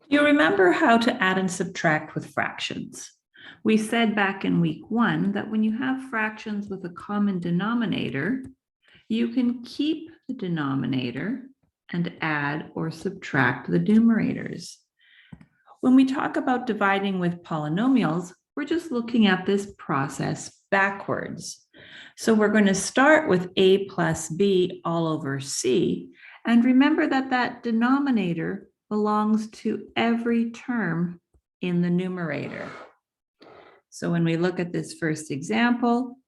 Do you remember how to add and subtract with fractions? We said back in week 1 that when you have fractions with a common denominator, you can keep the denominator and add or subtract the numerators. When we talk about dividing with polynomials, we're just looking at this process backwards. So we're going to start with a plus b all over c, and remember that that denominator belongs to every term in the numerator. So when we look at this first example,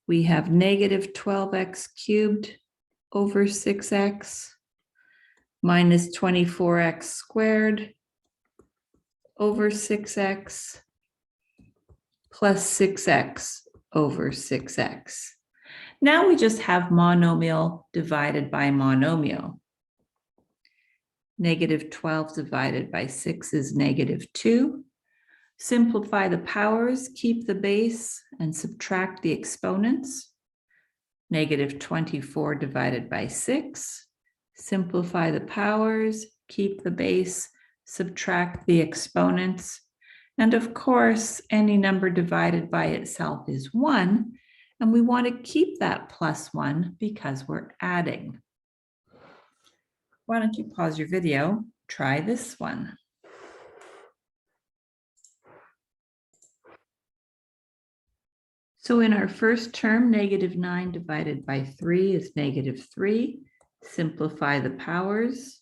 we have negative 12x cubed over 6x minus 24x squared over 6x plus 6x over 6x. Now we just have monomial divided by monomial. Negative 12 divided by 6 is negative 2. Simplify the powers, keep the base, and subtract the exponents. Negative 24 divided by 6. Simplify the powers, keep the base, subtract the exponents. And of course, any number divided by itself is 1, and we want to keep that plus 1 because we're adding. Why don't you pause your video, try this one. So in our first term, negative 9 divided by 3 is negative 3. Simplify the powers.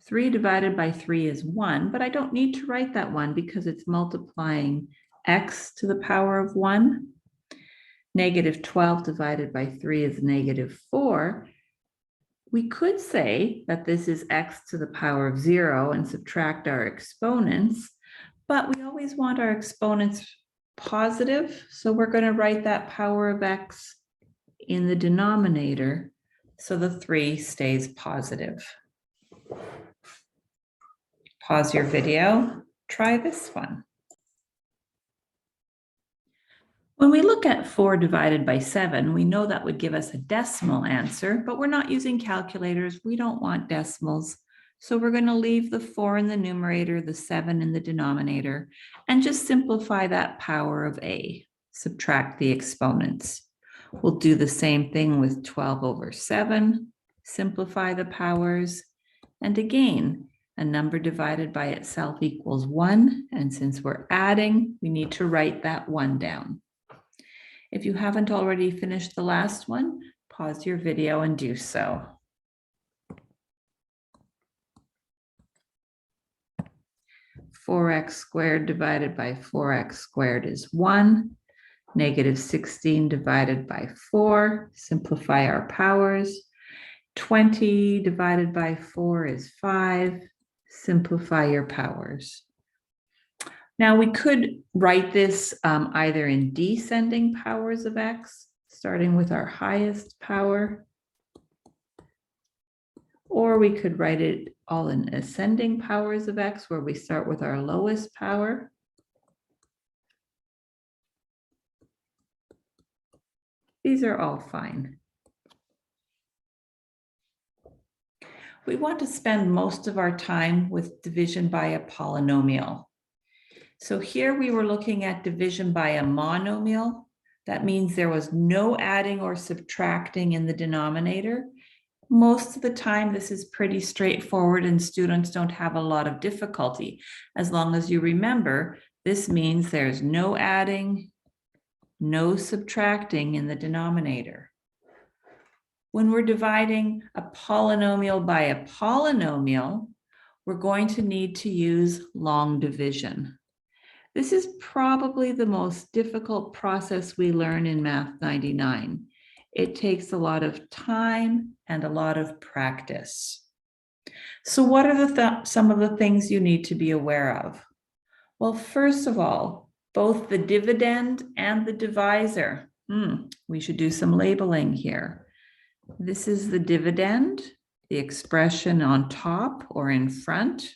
3 divided by 3 is 1, but I don't need to write that 1 because it's multiplying x to the power of 1. Negative 12 divided by 3 is negative 4. We could say that this is x to the power of 0 and subtract our exponents, but we always want our exponents positive, so we're going to write that power of x in the denominator so the 3 stays positive. Pause your video, try this one. When we look at 4 divided by 7, we know that would give us a decimal answer, but we're not using calculators. We don't want decimals. So we're going to leave the 4 in the numerator, the 7 in the denominator, and just simplify that power of a. Subtract the exponents. We'll do the same thing with 12 over 7. Simplify the powers. And again, a number divided by itself equals 1. And since we're adding, we need to write that 1 down. If you haven't already finished the last one, pause your video and do so. (4x squared divided by 4x squared is 1. Negative 16 divided by 4. Simplify our powers. 20 divided by 4 is 5. Simplify your powers. Now we could write this either in descending powers of x, starting with our highest power, or we could write it all in ascending powers of x, where we start with our lowest power. These are all fine. We want to spend most of our time with division by a polynomial. So here we were looking at division by a monomial. That means there was no adding or subtracting in the denominator. Most of the time, this is pretty straightforward and students don't have a lot of difficulty. As long as you remember, this means there's no adding, no subtracting in the denominator. When we're dividing a polynomial by a polynomial, we're going to need to use long division. This is probably the most difficult process we learn in Math 99. It takes a lot of time and a lot of practice. So what are some of the things you need to be aware of? Well, first of all, both the dividend and the divisor. We should do some labeling here. This is the dividend, the expression on top or in front.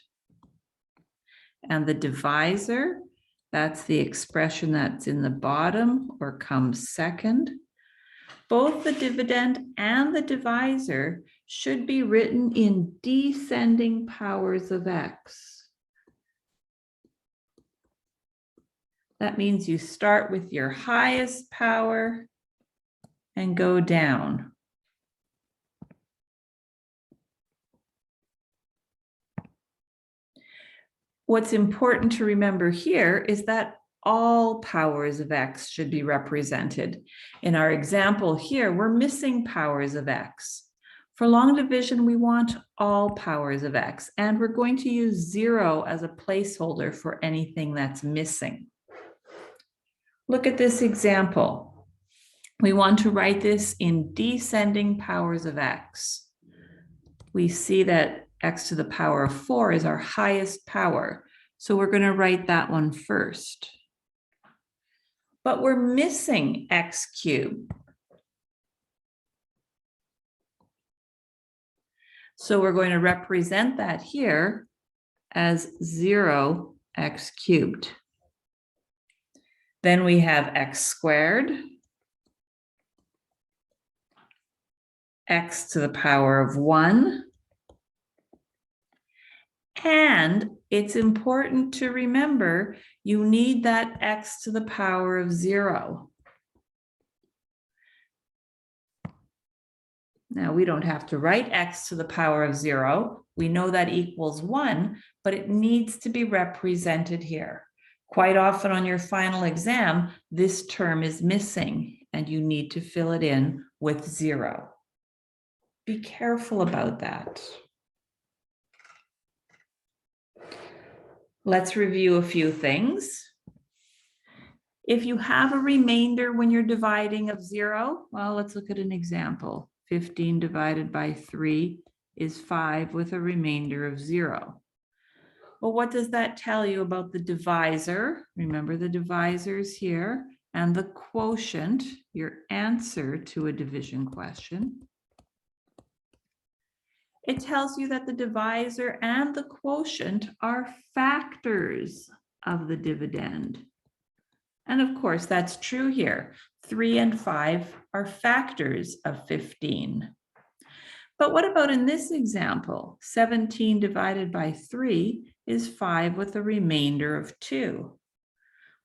And the divisor, that's the expression that's in the bottom or comes second. Both the dividend and the divisor should be written in descending powers of x. That means you start with your highest power and go down. What's important to remember here is that all powers of x should be represented. In our example here, we're missing powers of x. For long division, we want all powers of x, and we're going to use 0 as a placeholder for anything that's missing. Look at this example. We want to write this in descending powers of x. We see that x to the power of 4 is our highest power, so we're going to write that one first. But we're missing x cubed. So we're going to represent that here as 0x cubed. Then we have x squared, x to the power of 1. And it's important to remember you need that x to the power of 0. Now, we don't have to write x to the power of 0. We know that equals 1, but it needs to be represented here. Quite often on your final exam, this term is missing, and you need to fill it in with 0. Be careful about that. Let's review a few things. If you have a remainder when you're dividing of 0, well, let's look at an example. 15 divided by 3 is 5 with a remainder of 0. Well, what does that tell you about the divisor? Remember the divisors here, and the quotient, your answer to a division question. It tells you that the divisor and the quotient are factors of the dividend. And of course, that's true here. 3 and 5 are factors of 15. But what about in this example? 17 divided by 3 is 5 with a remainder of 2.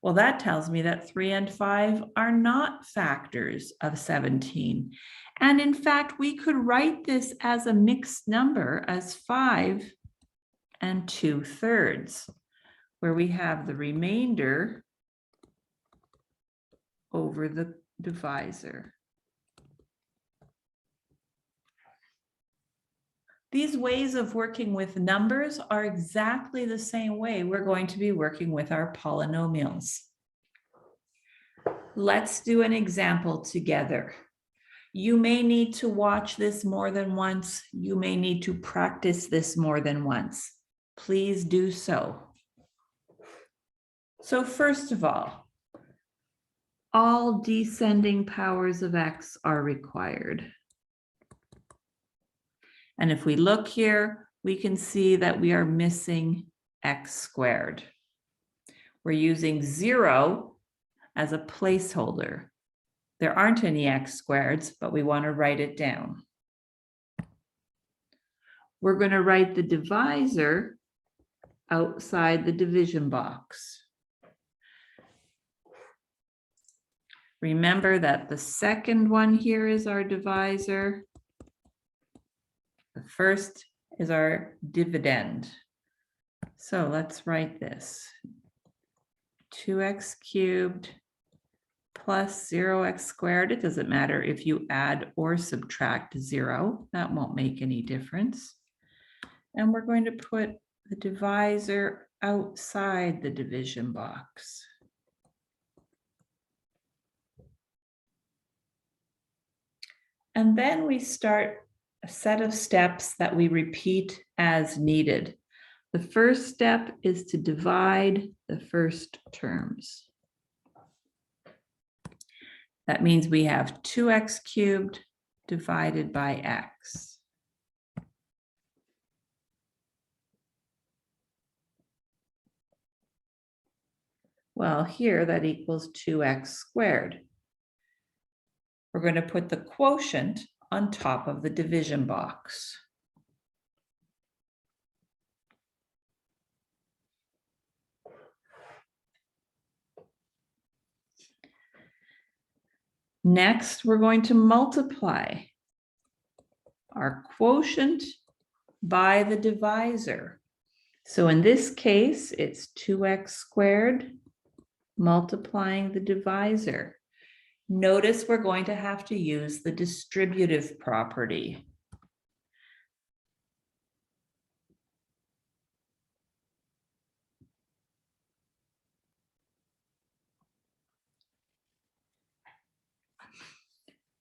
Well, that tells me that 3 and 5 are not factors of 17. And in fact, we could write this as a mixed number as 5 and 2/3, where we have the remainder over the divisor. These ways of working with numbers are exactly the same way we're going to be working with our polynomials. Let's do an example together. You may need to watch this more than once. You may need to practice this more than once. Please do so. So first of all descending powers of x are required. And if we look here, we can see that we are missing x squared. We're using 0 as a placeholder. There aren't any x squareds, but we want to write it down. We're going to write the divisor outside the division box. Remember that the second one here is our divisor. The first is our dividend. So let's write this. 2x cubed plus 0x squared. It doesn't matter if you add or subtract 0. That won't make any difference. And we're going to put the divisor outside the division box. And then we start a set of steps that we repeat as needed. The first step is to divide the first terms. That means we have 2x cubed divided by x. Well, here that equals 2x squared. We're going to put the quotient on top of the division box. Next, we're going to multiply our quotient by the divisor. So in this case, it's 2x squared multiplying the divisor. Notice we're going to have to use the distributive property.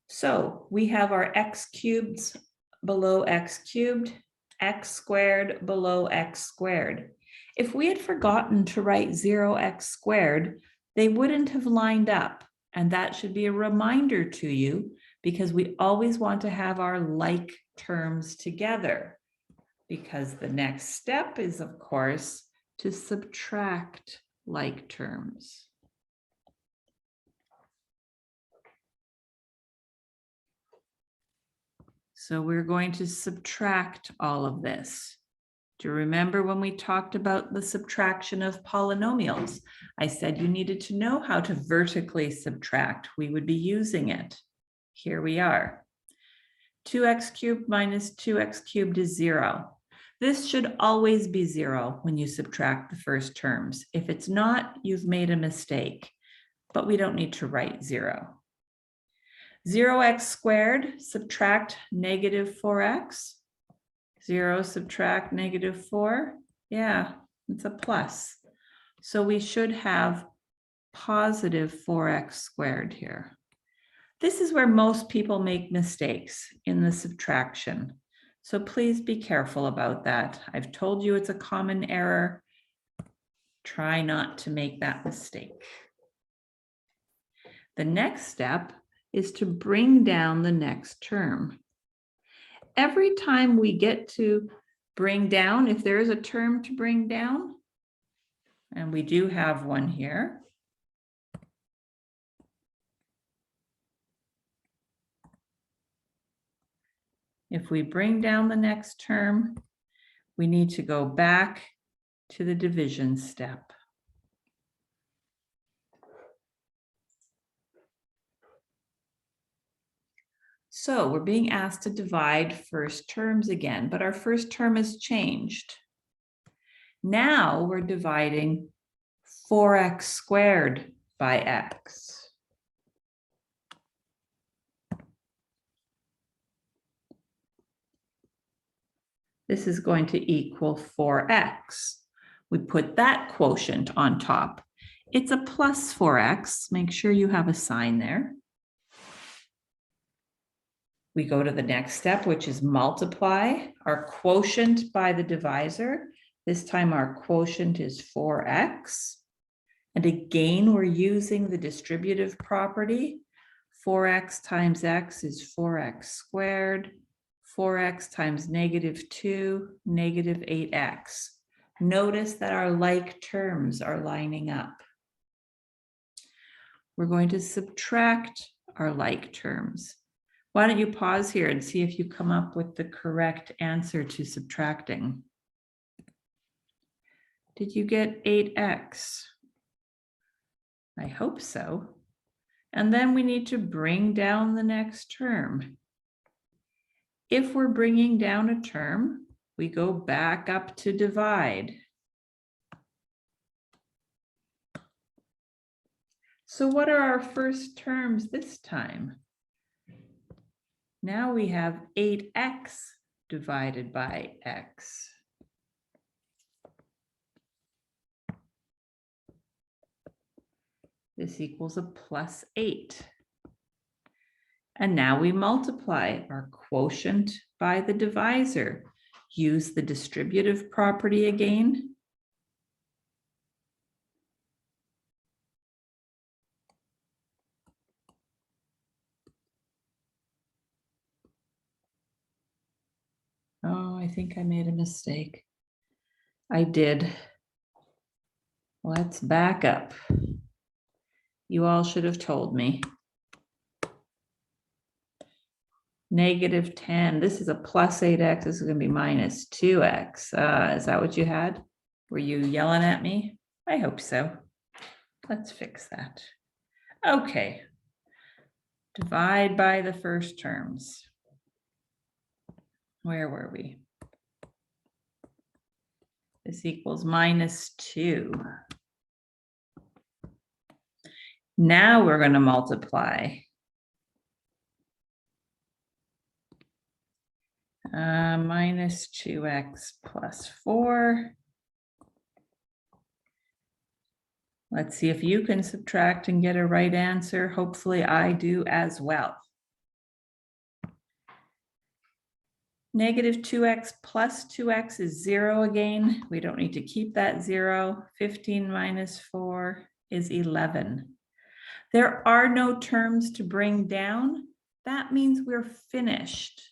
So we have our x cubed below x cubed, x squared below x squared. If we had forgotten to write 0x squared, they wouldn't have lined up. And that should be a reminder to you because we always want to have our like terms together. Because the next step is, of course, to subtract like terms. So we're going to subtract all of this. Do you remember when we talked about the subtraction of polynomials? I said you needed to know how to vertically subtract. We would be using it. Here we are. 2x cubed minus 2x cubed is 0. This should always be 0 when you subtract the first terms. If it's not, you've made a mistake, but we don't need to write 0. 0x squared, subtract negative 4x. 0 subtract negative 4. Yeah, it's a plus. So we should have positive 4x squared here. This is where most people make mistakes in the subtraction. So please be careful about that. I've told you it's a common error. Try not to make that mistake. The next step is to bring down the next term. Every time we get to bring down, if there is a term to bring down, and we do have one here, if we bring down the next term, we need to go back to the division step. So we're being asked to divide first terms again, but our first term has changed. Now we're dividing 4x squared by x. This is going to equal 4x. We put that quotient on top. It's a plus 4x. Make sure you have a sign there. We go to the next step, which is multiply our quotient by the divisor. This time our quotient is 4x. And again, we're using the distributive property. 4x times x is 4x squared. 4x times negative 2, negative 8x. Notice that our like terms are lining up. We're going to subtract our like terms. Why don't you pause here and see if you come up with the correct answer to subtracting? Did you get 8x? I hope so. And then we need to bring down the next term. If we're bringing down a term, we go back up to divide. So what are our first terms this time? Now we have 8x divided by x. This equals a plus 8. And now we multiply our quotient by the divisor. Use the distributive property again. Oh, I think I made a mistake. I did. Let's back up. You all should have told me. Negative 10. This is a plus 8x. This is going to be minus 2x. Is that what you had? Were you yelling at me? I hope so. Let's fix that. Okay. divide by the first terms. Where were we? This equals -2. Now we're going to multiply. -2x plus 4. Let's see if you can subtract and get a right answer. Hopefully I do as well. -2x plus 2x is 0 again. We don't need to keep that 0. 15 minus 4 is 11. There are no terms to bring down. That means we're finished.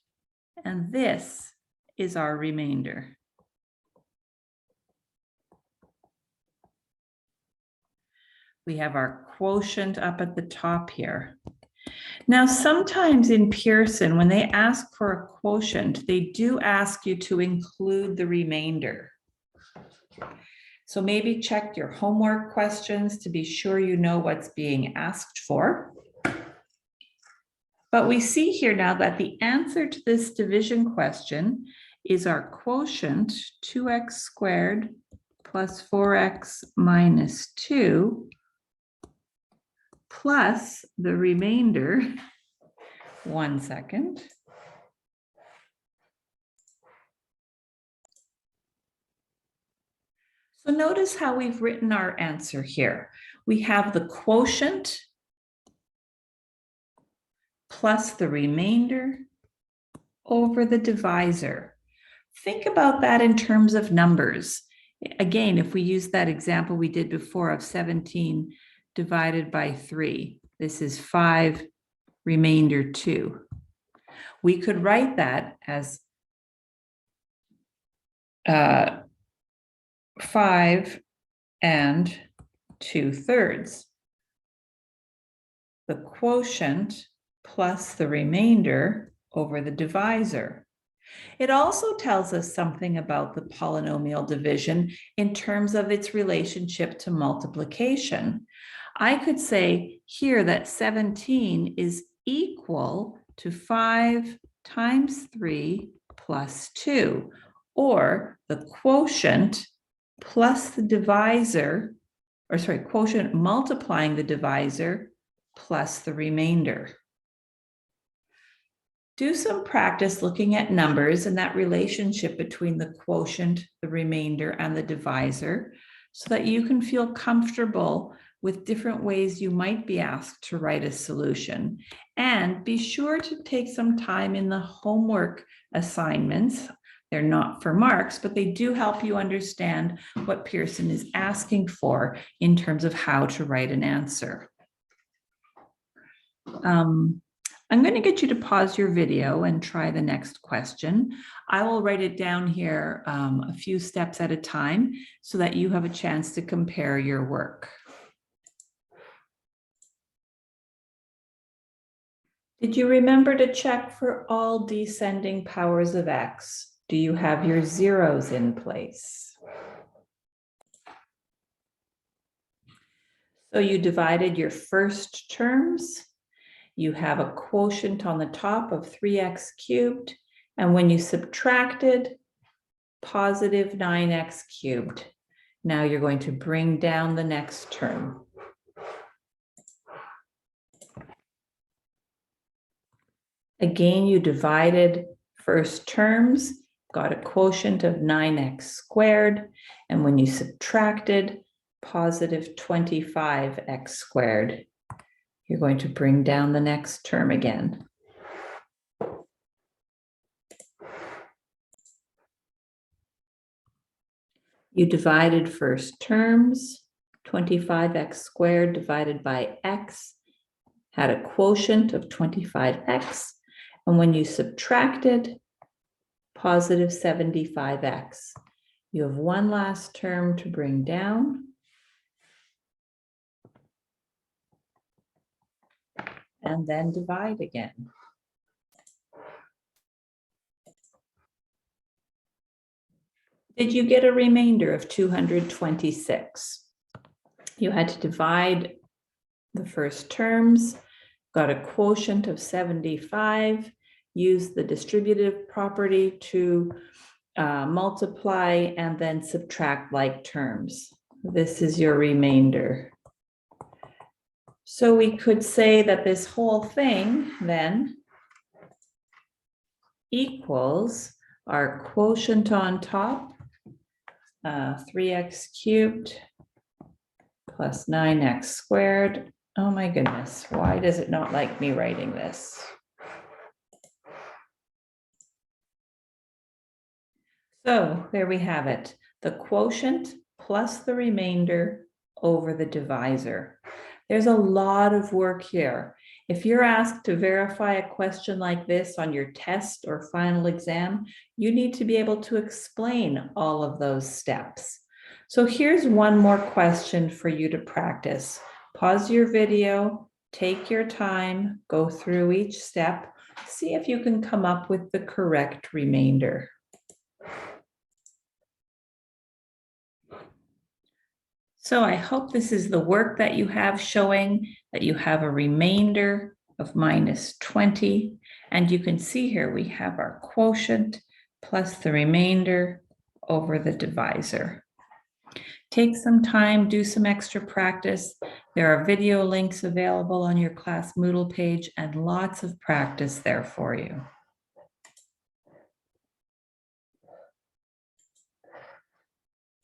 And this is our remainder. We have our quotient up at the top here. Now, sometimes in Pearson, when they ask for a quotient, they do ask you to include the remainder. So maybe check your homework questions to be sure you know what's being asked for. But we see here now that the answer to this division question is our quotient, 2x squared plus 4x minus 2, plus the remainder, 1 second. So notice how we've written our answer here. We have the quotient plus the remainder over the divisor. Think about that in terms of numbers. Again, if we use that example we did before of 17 divided by 3, this is 5, remainder 2. We could write that as 5 and 2/3. The quotient plus the remainder over the divisor. It also tells us something about the polynomial division in terms of its relationship to multiplication. I could say here that 17 is equal to 5 times 3 plus 2, or the quotient plus the divisor, or sorry, quotient multiplying the divisor plus the remainder. Do some practice looking at numbers and that relationship between the quotient, the remainder, and the divisor so that you can feel comfortable with different ways you might be asked to write a solution. And be sure to take some time in the homework assignments. They're not for marks, but they do help you understand what Pearson is asking for in terms of how to write an answer. I'm going to get you to pause your video and try the next question. I will write it down here a few steps at a time so that you have a chance to compare your work. Did you remember to check for all descending powers of x? Do you have your zeros in place? So you divided your first terms. You have a quotient on the top of 3x cubed, and when you subtracted, positive 9x cubed. Now you're going to bring down the next term. Again, you divided first terms, got a quotient of 9x squared, and when you subtracted, positive 25x squared. You're going to bring down the next term again. You divided first terms, 25x squared divided by x, had a quotient of 25x, and when you subtracted, positive 75x. You have one last term to bring down. And then divide again. Did you get a remainder of 226? You had to divide the first terms, got a quotient of 75, use the distributive property to multiply and then subtract like terms. This is your remainder. So we could say that this whole thing then equals our quotient on top, 3x cubed plus 9x squared. Oh my goodness, why does it not like me writing this? So there we have it, the quotient plus the remainder over the divisor. There's a lot of work here. If you're asked to verify a question like this on your test or final exam, you need to be able to explain all of those steps. So here's one more question for you to practice. Pause your video, take your time, go through each step, see if you can come up with the correct remainder. So I hope this is the work that you have showing that you have a remainder of minus 20. And you can see here we have our quotient plus the remainder over the divisor. Take some time, do some extra practice. There are video links available on your class Moodle page and lots of practice there for you.